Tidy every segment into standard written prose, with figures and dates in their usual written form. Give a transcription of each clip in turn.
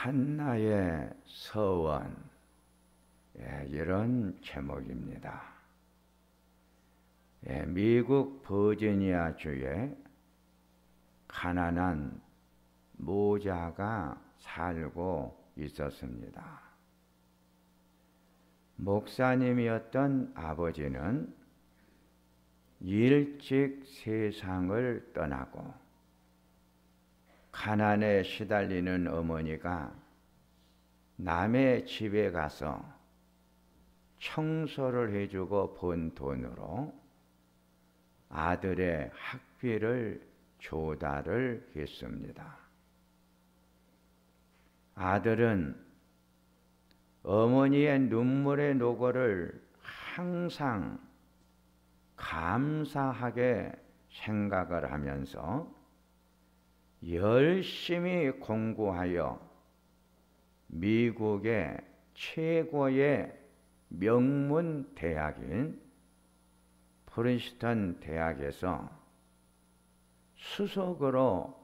한나의 서원, 이런 제목입니다. 미국 버지니아 주에 가난한 모자가 살고 있었습니다. 목사님이었던 아버지는 일찍 세상을 떠나고 가난에 시달리는 어머니가 남의 집에 가서 청소를 해주고 번 돈으로 아들의 학비를 조달을 했습니다. 아들은 어머니의 눈물의 노고를 항상 감사하게 생각을 하면서 열심히 공부하여 미국의 최고의 명문 대학인 프린스턴 대학에서 수석으로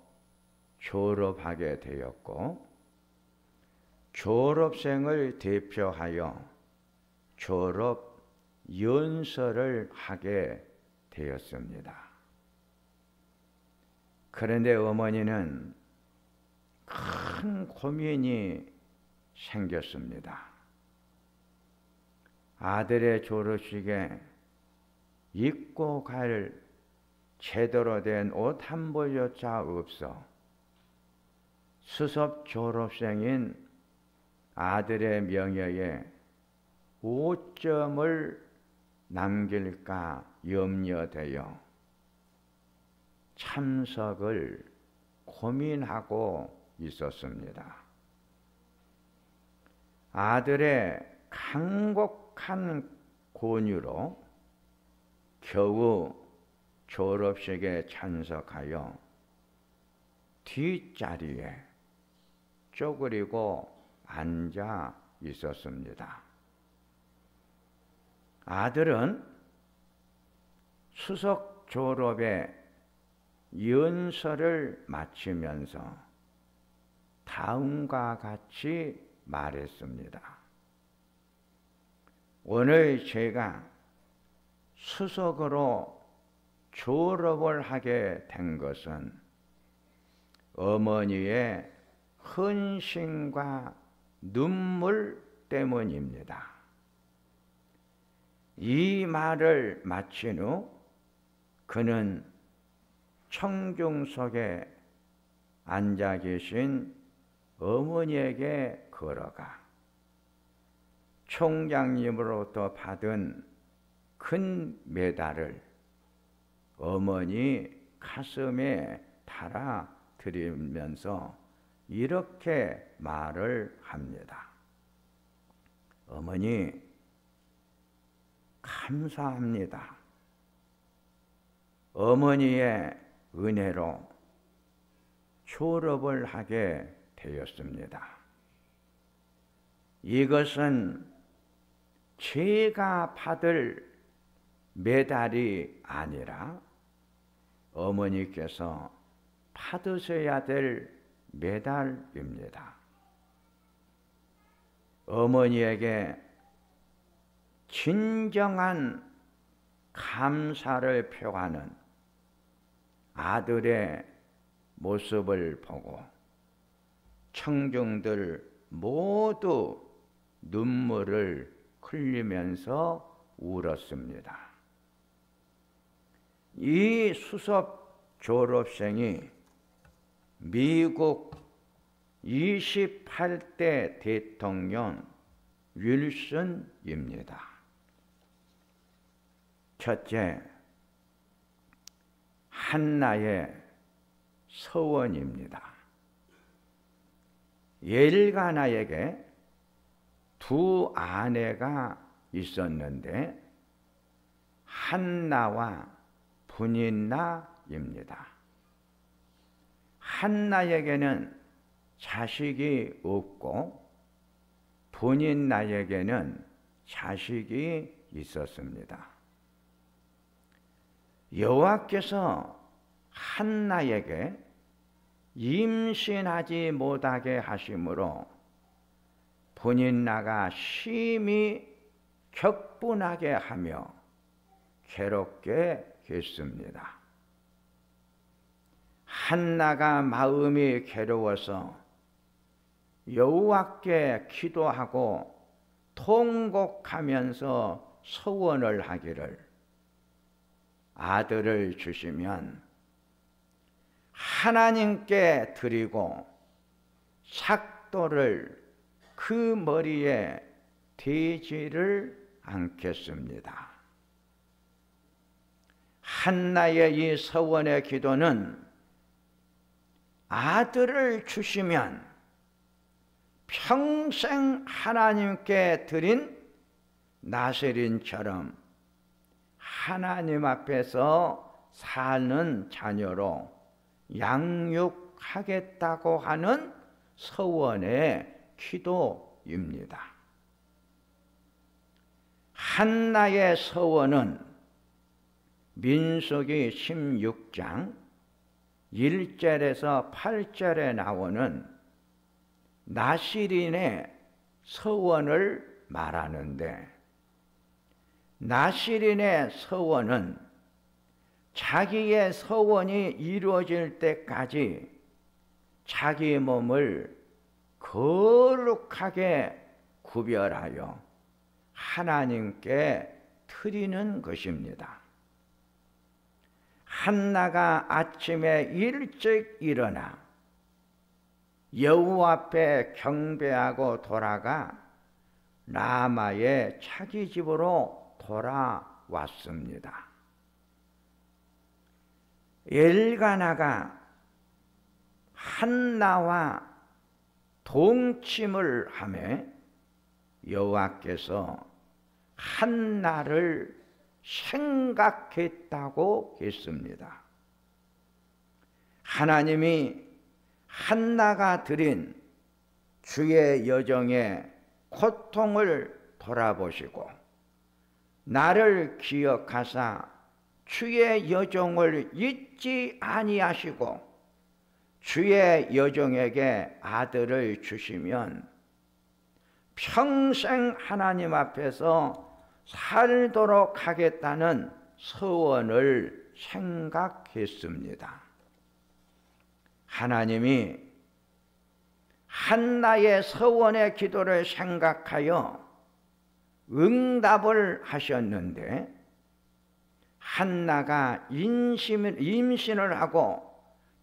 졸업하게 되었고, 졸업생을 대표하여 졸업 연설을 하게 되었습니다. 그런데 어머니는 큰 고민이 생겼습니다. 아들의 졸업식에 입고 갈 제대로 된 옷 한 벌조차 없어 수석 졸업생인 아들의 명예에 오점을 남길까 염려되어 참석을 고민하고 있었습니다. 아들의 간곡한 권유로 겨우 졸업식에 참석하여 뒷자리에 쪼그리고 앉아 있었습니다. 아들은 수석 졸업의 연설을 마치면서 다음과 같이 말했습니다. 오늘 제가 수석으로 졸업을 하게 된 것은 어머니의 헌신과 눈물 때문입니다. 이 말을 마친 후 그는 청중 속에 앉아 계신 어머니에게 걸어가 총장님으로부터 받은 큰 메달을 어머니 가슴에 달아 드리면서 이렇게 말을 합니다. 어머니, 감사합니다. 어머니의 은혜로 졸업을 하게 되었습니다. 이것은 제가 받을 메달이 아니라 어머니께서 받으셔야 될 메달입니다. 어머니에게 진정한 감사를 표하는 아들의 모습을 보고 청중들 모두 눈물을 흘리면서 울었습니다. 이 수석 졸업생이 미국 28대 대통령 윌슨입니다. 첫째, 한나의 서원입니다. 엘가나에게 두 아내가 있었는데 한나와 분인나입니다. 한나에게는 자식이 없고 분인나에게는 자식이 있었습니다. 여호와께서 한나에게 임신하지 못하게 하심으로 분인 나가 심히 격분하게 하며 괴롭게 했습니다. 한나가 마음이 괴로워서 여호와께 기도하고 통곡하면서 소원을 하기를, 아들을 주시면 하나님께 드리고 삭도를 그 머리에 대지를 않겠습니다. 한나의 이 서원의 기도는 아들을 주시면 평생 하나님께 드린 나세린처럼 하나님 앞에서 사는 자녀로 양육하겠다고 하는 서원의 기도입니다. 한나의 서원은 민수기 16장 1절에서 8절에 나오는 나시린의 서원을 말하는데, 나시린의 서원은 자기의 서원이 이루어질 때까지 자기 몸을 거룩하게 구별하여 하나님께 드리는 것입니다. 한나가 아침에 일찍 일어나 여호와 앞에 경배하고 돌아가 라마의 자기 집으로 돌아왔습니다. 엘가나가 한나와 동침을 하며 여호와께서 한나를 생각했다고 했습니다. 하나님이 한나가 드린 주의 여정의 고통을 돌아보시고 나를 기억하사 주의 여정을 잊지 아니하시고 주의 여정에게 아들을 주시면 평생 하나님 앞에서 살도록 하겠다는 서원을 생각했습니다. 하나님이 한나의 서원의 기도를 생각하여 응답을 하셨는데, 한나가 임신을 하고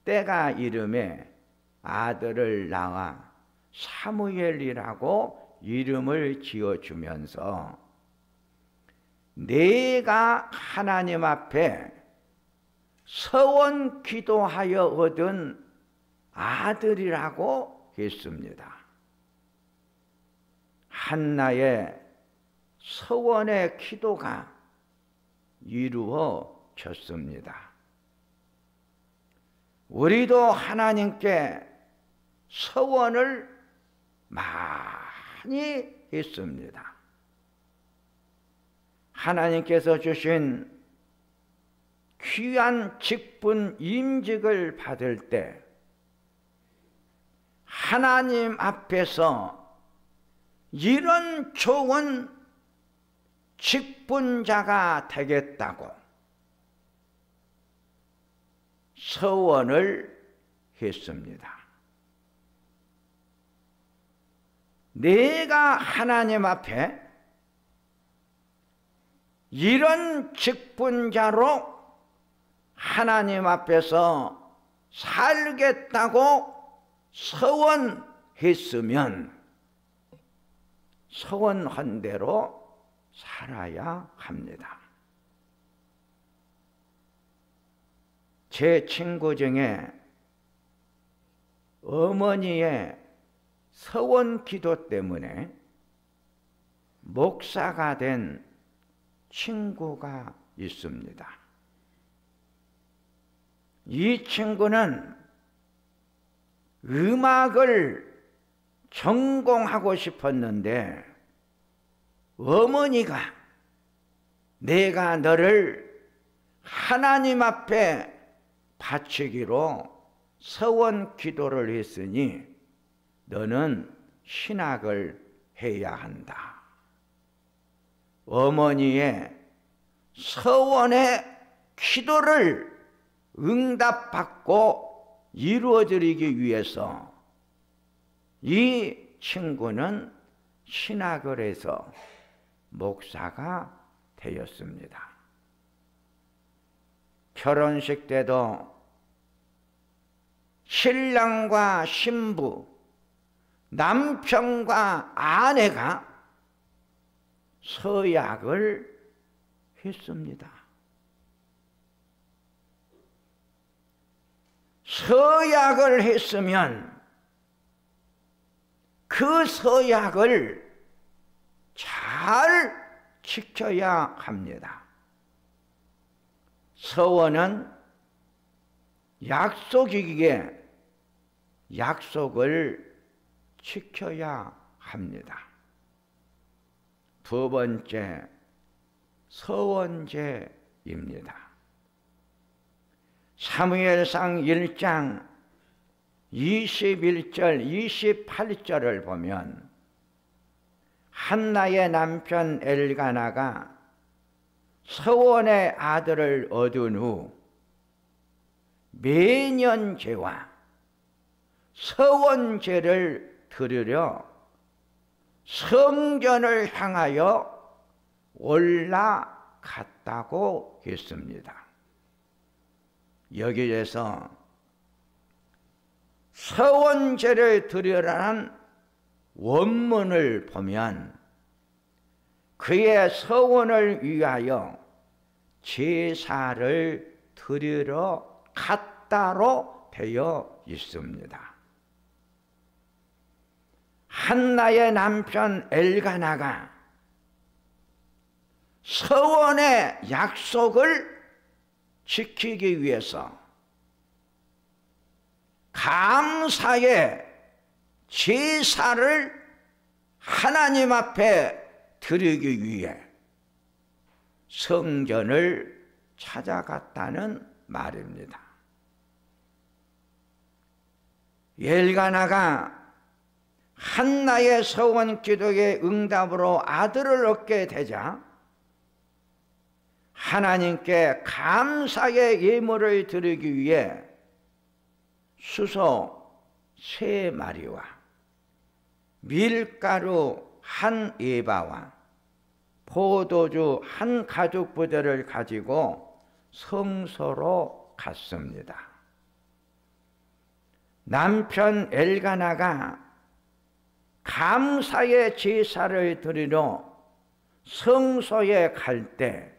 때가 이름에 아들을 낳아 사무엘이라고 이름을 지어주면서 내가 하나님 앞에 서원 기도하여 얻은 아들이라고 했습니다. 한나의 서원의 기도가 이루어졌습니다. 우리도 하나님께 서원을 많이 했습니다. 하나님께서 주신 귀한 직분 임직을 받을 때 하나님 앞에서 이런 좋은 직분자가 되겠다고 서원을 했습니다. 내가 하나님 앞에 이런 직분자로 하나님 앞에서 살겠다고 서원했으면 서원한 대로 살아야 합니다. 제 친구 중에 어머니의 서원 기도 때문에 목사가 된 친구가 있습니다. 이 친구는 음악을 전공하고 싶었는데 어머니가 내가 너를 하나님 앞에 바치기로 서원 기도를 했으니 너는 신학을 해야 한다. 어머니의 서원의 기도를 응답받고 이루어드리기 위해서 이 친구는 신학을 해서 목사가 되었습니다. 결혼식 때도 신랑과 신부, 남편과 아내가 서약을 했습니다. 서약을 했으면 그 서약을 잘 지켜야 합니다. 서원은 약속이기에 약속을 지켜야 합니다. 두 번째, 서원제입니다. 사무엘상 1장 21절, 28절을 보면 한나의 남편 엘가나가 서원의 아들을 얻은 후 매년제와 서원제를 드리려 성전을 향하여 올라갔다고 했습니다. 여기에서 서원제를 드리라는 원문을 보면 그의 서원을 위하여 제사를 드리러 갔다로 되어 있습니다. 한나의 남편 엘가나가 서원의 약속을 지키기 위해서 감사의 제사를 하나님 앞에 드리기 위해 성전을 찾아갔다는 말입니다. 엘가나가 한나의 서원 기도의 응답으로 아들을 얻게 되자 하나님께 감사의 예물을 드리기 위해 수소 3마리와 밀가루 1에바와 포도주 1가죽부대를 가지고 성소로 갔습니다. 남편 엘가나가 감사의 제사를 드리러 성소에 갈 때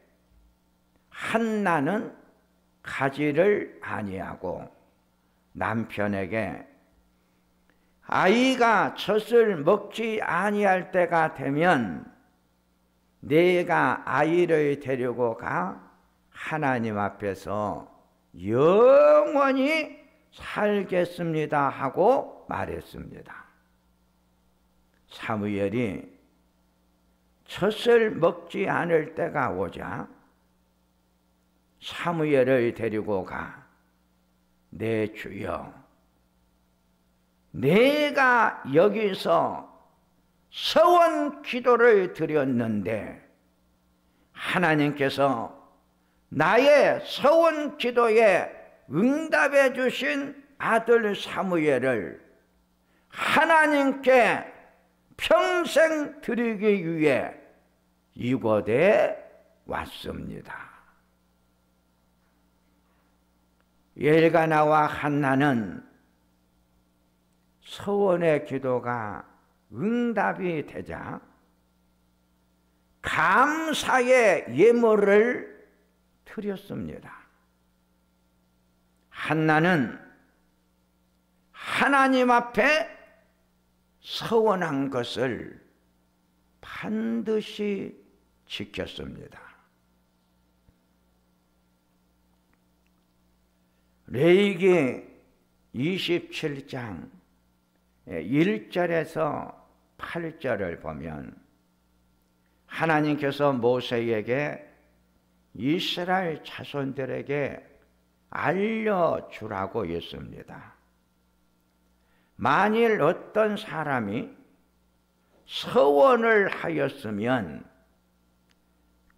한나는 가지를 아니하고 남편에게 아이가 젖을 먹지 아니할 때가 되면 내가 아이를 데리고 가 하나님 앞에서 영원히 살겠습니다 하고 말했습니다. 사무엘이 젖을 먹지 않을 때가 오자 사무엘을 데리고 가 내 주여 내가 여기서 서원 기도를 드렸는데 하나님께서 나의 서원 기도에 응답해 주신 아들 사무엘을 하나님께 평생 드리기 위해 이곳에 왔습니다. 엘가나와 한나는 서원의 기도가 응답이 되자 감사의 예물을 드렸습니다. 한나는 하나님 앞에 서원한 것을 반드시 지켰습니다. 레위기 27장 1절에서 8절을 보면 하나님께서 모세에게 이스라엘 자손들에게 알려주라고 했습니다. 만일 어떤 사람이 서원을 하였으면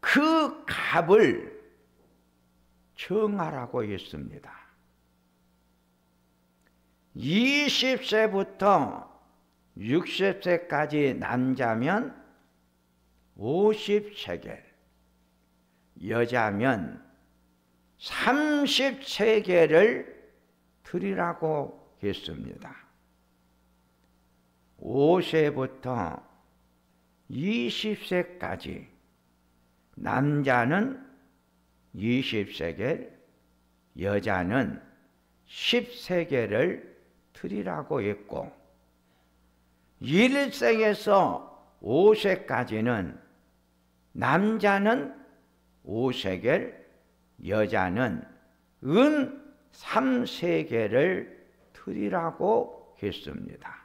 그 값을 정하라고 했습니다. 20세부터 60세까지 남자면 50세겔, 여자면 30세겔을 드리라고 했습니다. 5세부터 20세까지 남자는 20세겔, 여자는 10세겔을 드리라고 했고 1세에서 5세까지는 남자는 5세겔, 여자는 은 3세겔을 드리라고 했습니다.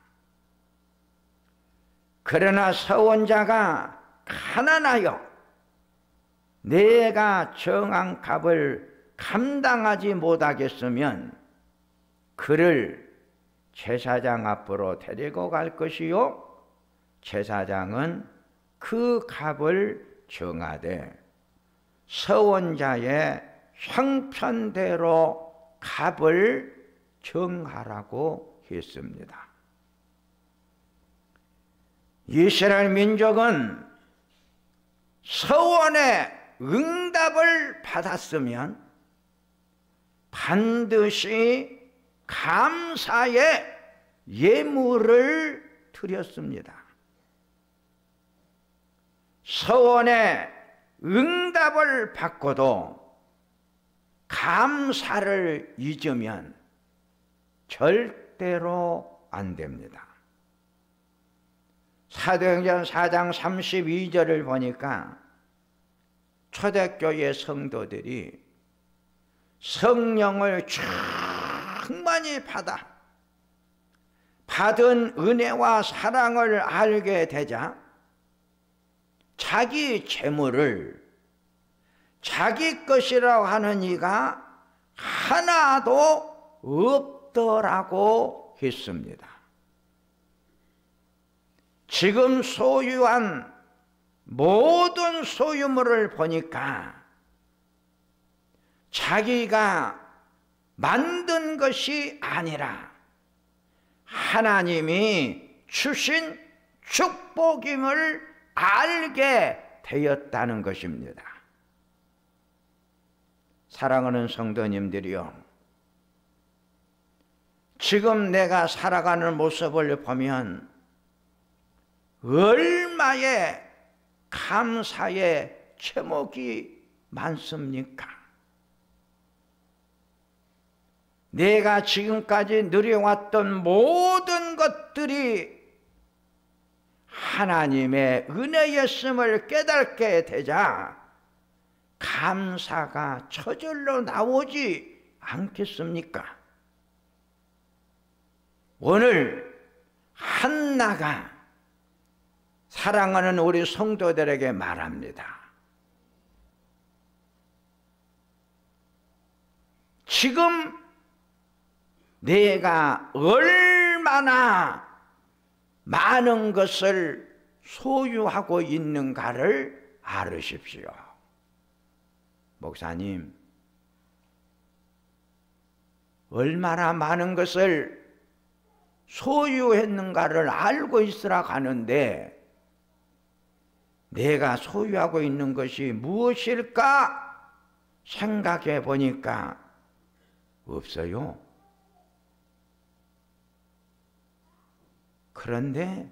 그러나 서원자가 가난하여 내가 정한 값을 감당하지 못하겠으면 그를 제사장 앞으로 데리고 갈 것이요 제사장은 그 값을 정하되 서원자의 형편대로 값을 정하라고 했습니다. 이스라엘 민족은 서원의 응답을 받았으면 반드시 감사의 예물을 드렸습니다. 서원의 응답을 받고도 감사를 잊으면 절대로 안 됩니다. 사도행전 4장 32절을 보니까 초대교회 성도들이 성령을 충만히 받은 은혜와 사랑을 알게 되자 자기 재물을 자기 것이라고 하는 이가 하나도 없더라고 했습니다. 지금 소유한 모든 소유물을 보니까 자기가 만든 것이 아니라 하나님이 주신 축복임을 알게 되었다는 것입니다. 사랑하는 성도님들이요, 지금 내가 살아가는 모습을 보면 얼마의 감사의 제목이 많습니까? 내가 지금까지 누려왔던 모든 것들이 하나님의 은혜였음을 깨닫게 되자 감사가 저절로 나오지 않겠습니까? 오늘 한나가 사랑하는 우리 성도들에게 말합니다. 지금 내가 얼마나 많은 것을 소유하고 있는가를 알으십시오. 목사님, 얼마나 많은 것을 소유했는가를 알고 있으라 하는데 내가 소유하고 있는 것이 무엇일까 생각해 보니까 없어요. 그런데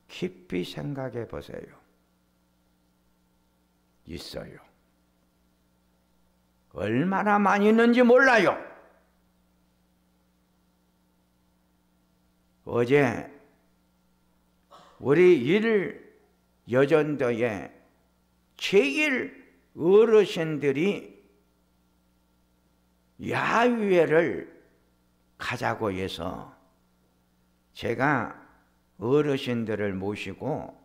깊이 생각해 보세요. 있어요. 얼마나 많이 있는지 몰라요. 어제 우리 여전도에 제일 어르신들이 야유회를 가자고 해서 제가 어르신들을 모시고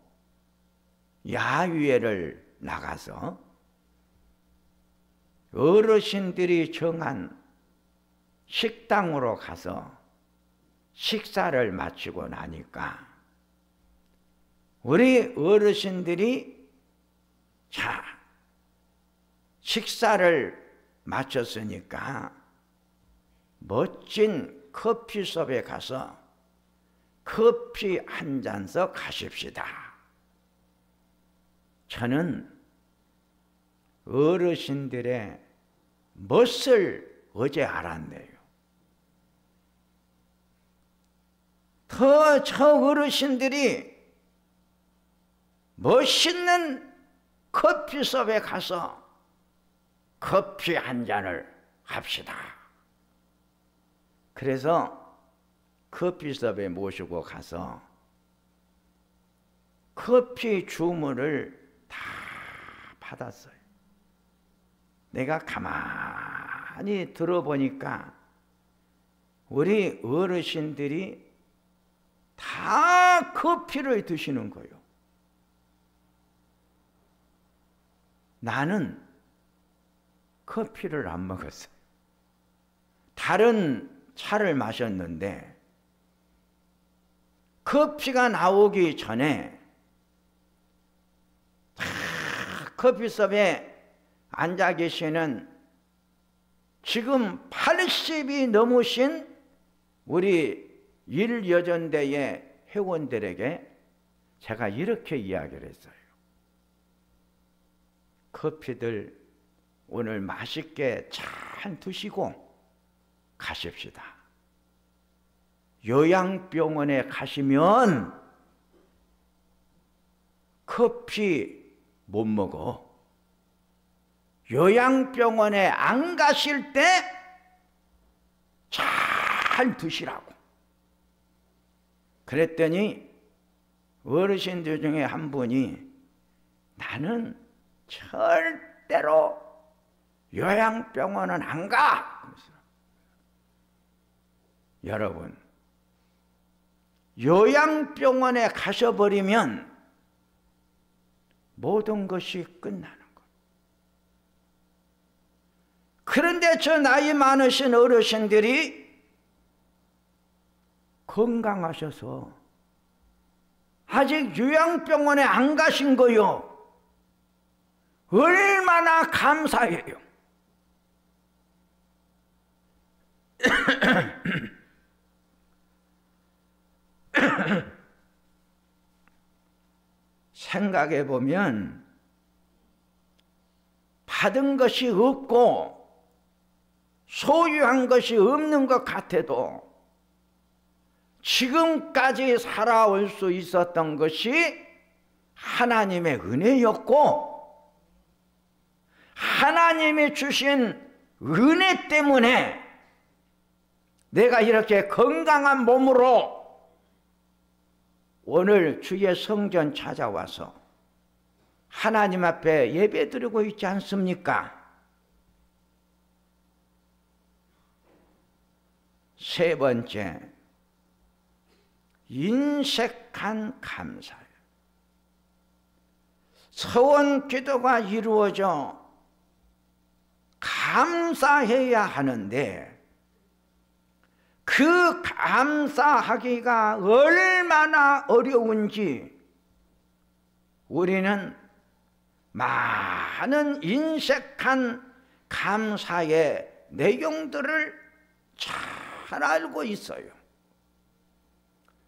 야유회를 나가서 어르신들이 정한 식당으로 가서 식사를 마치고 나니까 우리 어르신들이 자, 식사를 마쳤으니까 멋진 커피숍에 가서 커피 한 잔씩 가십시다. 저는 어르신들의 멋을 어제 알았네요. 더 저 어르신들이 멋있는 커피숍에 가서 커피 한 잔을 합시다. 그래서 커피숍에 모시고 가서 커피 주문을 다 받았어요. 내가 가만히 들어보니까 우리 어르신들이 다 커피를 드시는 거예요. 나는 커피를 안 먹었어요. 다른 차를 마셨는데 커피가 나오기 전에 커피숍에 앉아 계시는 지금 80이 넘으신 우리 일여전대의 회원들에게 제가 이렇게 이야기를 했어요. 커피들 오늘 맛있게 잘 드시고 가십시다. 요양병원에 가시면 커피 못 먹어. 요양병원에 안 가실 때 잘 드시라고. 그랬더니 어르신들 중에 한 분이 나는 절대로 요양병원은 안 가. 여러분, 요양병원에 가셔버리면 모든 것이 끝나는 거예요. 그런데 저 나이 많으신 어르신들이 건강하셔서 아직 요양병원에 안 가신 거요. 얼마나 감사해요. 생각해 보면 받은 것이 없고 소유한 것이 없는 것 같아도 지금까지 살아올 수 있었던 것이 하나님의 은혜였고 하나님이 주신 은혜 때문에 내가 이렇게 건강한 몸으로 오늘 주의 성전 찾아와서 하나님 앞에 예배드리고 있지 않습니까? 세 번째, 인색한 감사예요. 서원 기도가 이루어져 감사해야 하는데 그 감사하기가 얼마나 어려운지 우리는 많은 인색한 감사의 내용들을 잘 알고 있어요.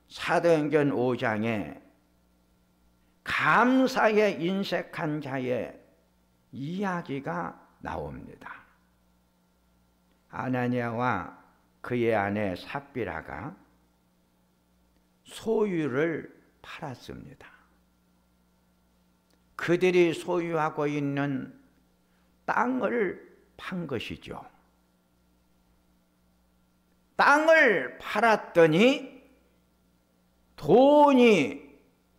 사도행전 5장에 감사에 인색한 자의 이야기가 나옵니다. 아나니아와 그의 아내 삽비라가 소유를 팔았습니다. 그들이 소유하고 있는 땅을 판 것이죠. 땅을 팔았더니 돈이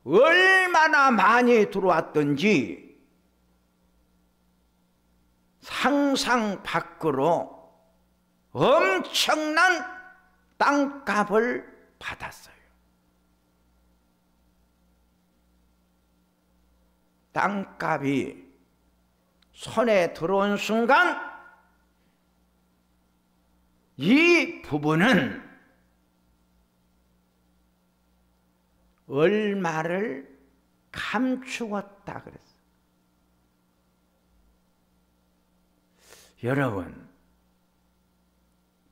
얼마나 많이 들어왔던지 상상 밖으로 엄청난 땅값을 받았어요. 땅값이 손에 들어온 순간 이 부부는 얼마를 감추었다 그랬어. 여러분,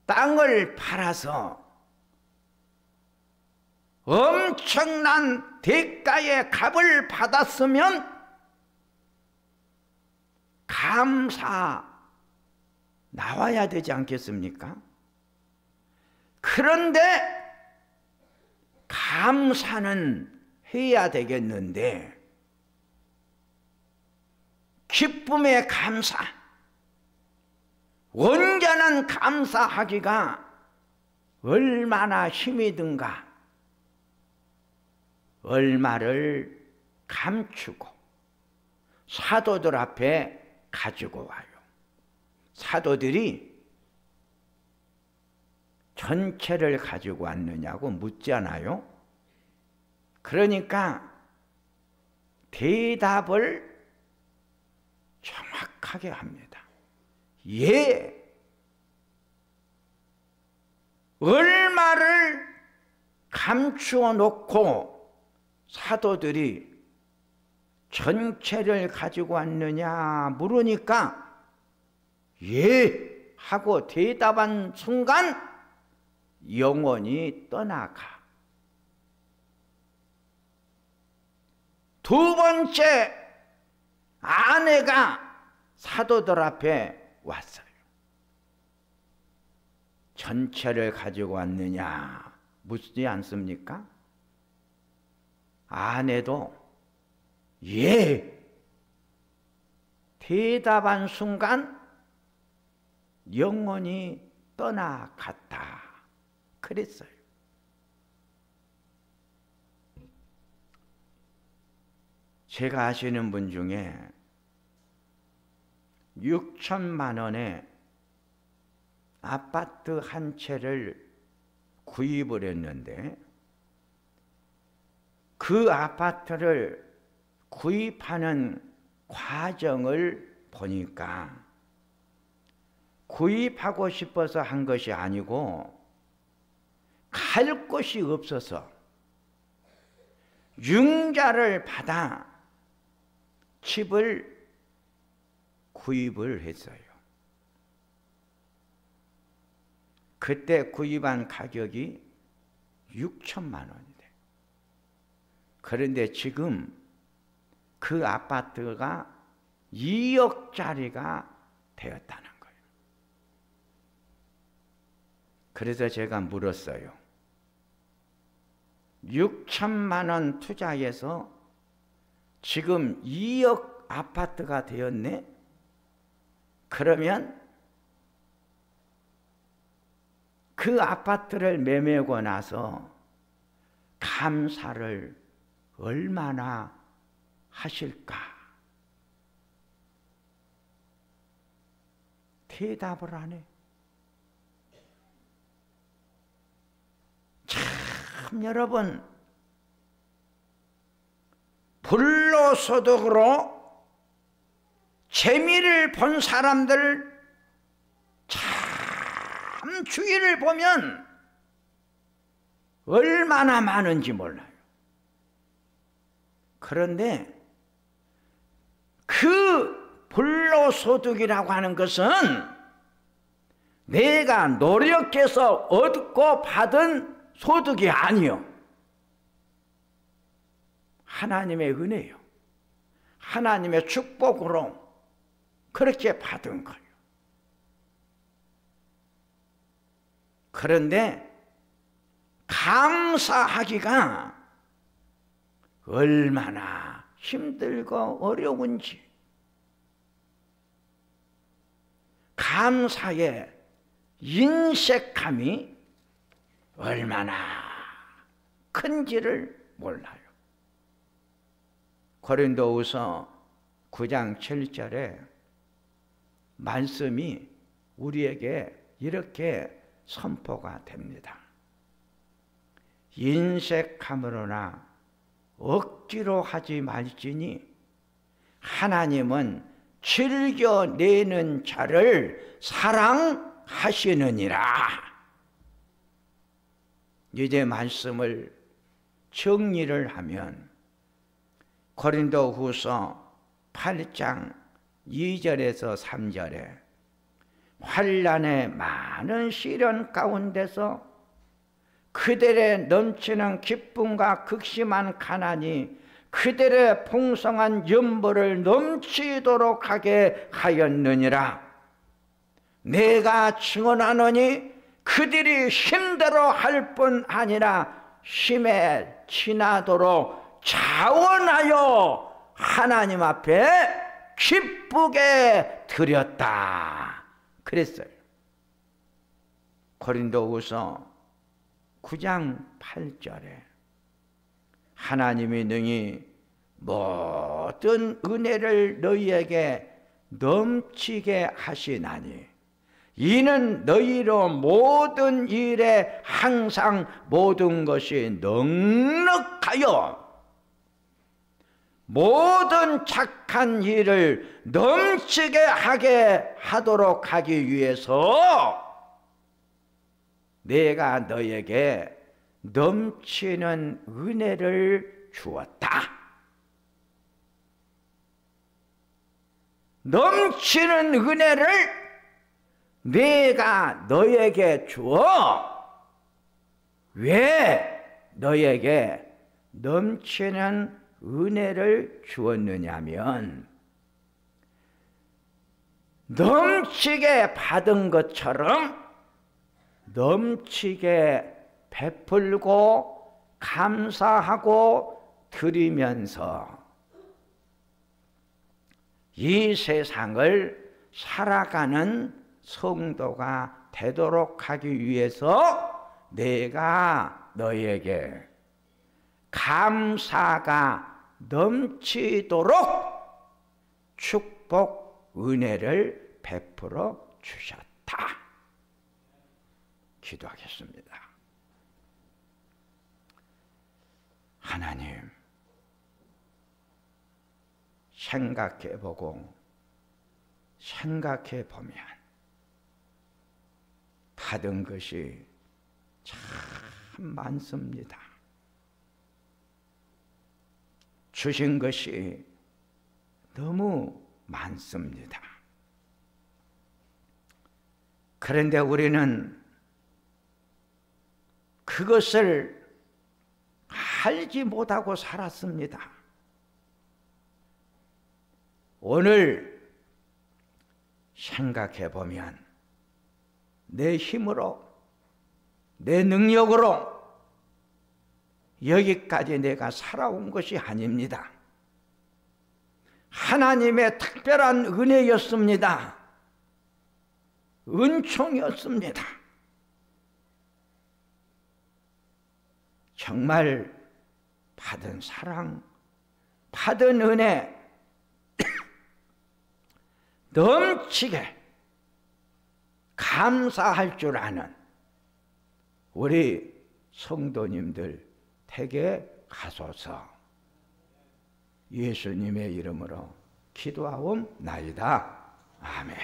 땅을 팔아서 엄청난 대가의 값을 받았으면 감사 나와야 되지 않겠습니까? 그런데 감사는 해야 되겠는데, 기쁨의 감사, 온전한 감사하기가 얼마나 힘이 든가. 얼마를 감추고 사도들 앞에 가지고 와요. 사도들이 전체를 가지고 왔느냐고 묻잖아요. 그러니까 대답을 정확하게 합니다. 예, 얼마를 감추어 놓고 사도들이 전체를 가지고 왔느냐 물으니까 예 하고 대답한 순간 영혼이 떠나가. 두 번째 아내가 사도들 앞에 왔어요. 전체를 가지고 왔느냐 묻지 않습니까? 아내도 예 대답한 순간 영혼이 떠나갔다 그랬어요. 제가 아시는 분 중에 6천만 원에 아파트 한 채를 구입을 했는데 그 아파트를 구입하는 과정을 보니까 구입하고 싶어서 한 것이 아니고 갈 곳이 없어서 융자를 받아 집을 구입을 했어요. 그때 구입한 가격이 6천만 원이 돼. 그런데 지금 그 아파트가 2억짜리가 되었다는 거예요. 그래서 제가 물었어요. 6천만 원 투자해서 지금 2억 아파트가 되었네? 그러면 그 아파트를 매매하고 나서 감사를 얼마나 하실까? 대답을 안 해. 참 여러분, 불로소득으로 재미를 본 사람들 참 주위를 보면 얼마나 많은지 몰라요. 그런데 그 불로소득이라고 하는 것은 내가 노력해서 얻고 받은 소득이 아니요. 하나님의 은혜요. 하나님의 축복으로 그렇게 받은 거예요. 그런데 감사하기가 얼마나 힘들고 어려운지, 감사의 인색함이 얼마나 큰지를 몰라요. 고린도후서 9장 7절에 말씀이 우리에게 이렇게 선포가 됩니다. 인색함으로나 억지로 하지 말지니 하나님은 즐겨내는 자를 사랑하시느니라. 이제 말씀을 정리를 하면 고린도후서 8장 2절에서 3절에 환난의 많은 시련 가운데서 그들의 넘치는 기쁨과 극심한 가난이 그들의 풍성한 연보를 넘치도록 하게 하였느니라. 내가 증언하노니 그들이 힘대로 할 뿐 아니라 힘에 지나도록 자원하여 하나님 앞에 기쁘게 드렸다 그랬어요. 고린도후서 9장 8절에 하나님이 능히 모든 은혜를 너희에게 넘치게 하시나니 이는 너희로 모든 일에 항상 모든 것이 넉넉하여 모든 착한 일을 넘치게 하게 하도록 하기 위해서 내가 너에게 넘치는 은혜를 주었다. 넘치는 은혜를 내가 너에게 주어 왜 너에게 넘치는 은혜를 주었느냐면 넘치게 받은 것처럼 넘치게 베풀고 감사하고 드리면서 이 세상을 살아가는 성도가 되도록 하기 위해서 내가 너에게 감사가 넘치도록 축복 은혜를 베풀어 주셨다. 기도하겠습니다. 하나님, 생각해보고 생각해보면 받은 것이 참 많습니다. 주신 것이 너무 많습니다. 그런데 우리는 그것을 알지 못하고 살았습니다. 오늘 생각해 보면 내 힘으로, 내 능력으로 여기까지 내가 살아온 것이 아닙니다. 하나님의 특별한 은혜였습니다. 은총이었습니다. 정말 받은 사랑, 받은 은혜 넘치게 감사할 줄 아는 우리 성도님들 되게 하소서. 예수님의 이름으로 기도하옵나이다. 아멘.